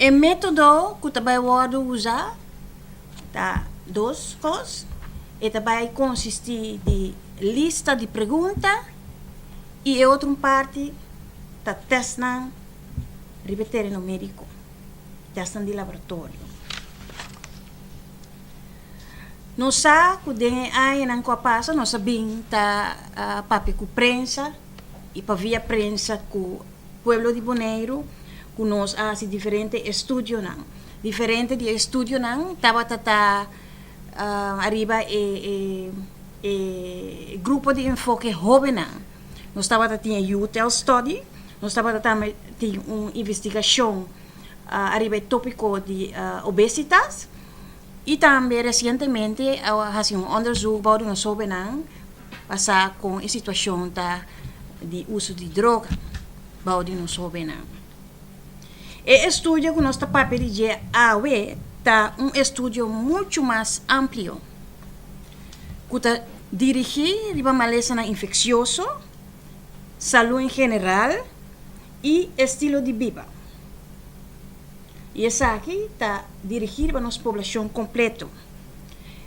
O método que também pode usar tá duas coisas. E também consiste de lista de perguntas e a outra parte tá testam repetir no médico, testam de laboratório. Nós sabemos que aí não passa, nós sabemos que papel com prensa e para via prensa com o pueblo de Bonaire, que nós fazemos diferentes estudos. Diferente de estudos, estava arriba grupo de enfoque jovem. Nós estava tinha youth health study, nós estava tinha uma investigação arriba tópico de obesidade e também recentemente fazia um onderzoek sobre nós jovens passar com a situação de uso de droga sobre nós jovens. O estudo que nós está papel de AW está estudo muito mais amplo, que está dirigido a maleza infeccioso, saúde em geral e estilo de vida. E esse aqui está dirigido a nossa população completa.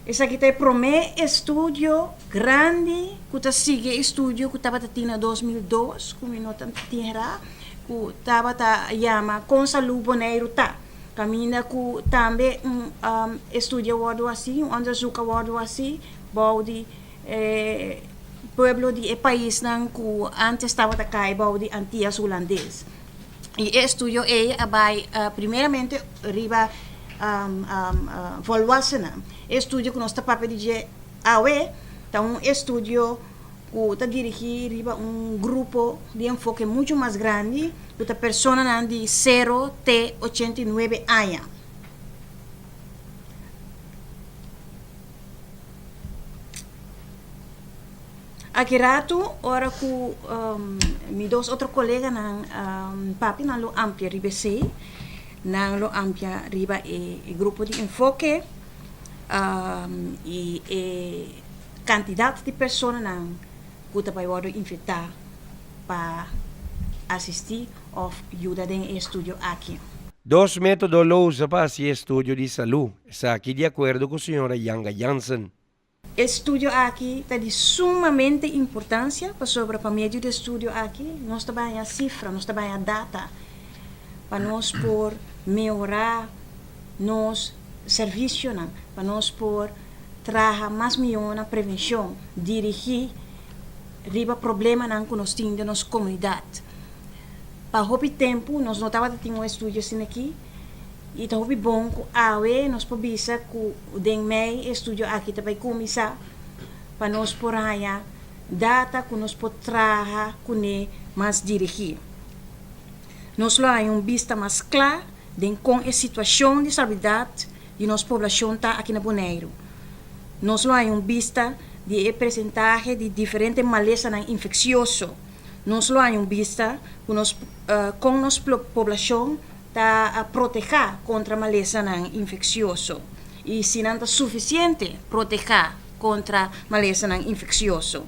Esse aqui está o primeiro estudo grande que está seguindo o estudo que estava em 2002, como nós tinha que estava chama com saúde Bonaire caminha que também estudo assim, onderzoek assim, bode pueblo de país que antes estava cá bode Antillas holandês. E o estudo vai primeiramente riba evaluação. O estudo que nós está papel de AUE, tá estudo que está dirigido a grupo de enfoque muito mais grande, que está pessoas de 0 até 89 anos. Aqui rato, ora que meus dois outros colegas papi na lo amplia riba se, na lo amplia riba grupo de enfoque e quantidade de pessoas que também podem infectar para assistir ou ajudar em estudo aqui. Dos métodos lo usa para esse estudo de saúde. Está aqui de acordo com a senhora Yanga Jansen. O estudo aqui está de sumamente importância sobre o meio de estudo aqui. Nós trabalhamos a cifra, nós trabalhamos a data para nós por melhorar nos serviços, para nós por trabalhar mais melhor na prevenção, dirigir riba problema que nós temos na nossa comunidade. Para o tempo, nós não estávamos tendo um estudo assim aqui, e então é bom que nós podemos que o DENMEI estudo aqui também começar para nós por aí data que nós podemos trabalhar com ele mais dirigir. Nós temos vista mais clara com a situação de saúde de nossa população aqui na Bonaire. Nós temos vista de percentagem de diferentes malezas infecciosas. Nós temos vista que com nossa população a proteger contra maleza infeccioso e se não é suficiente proteger contra maleza infeccioso.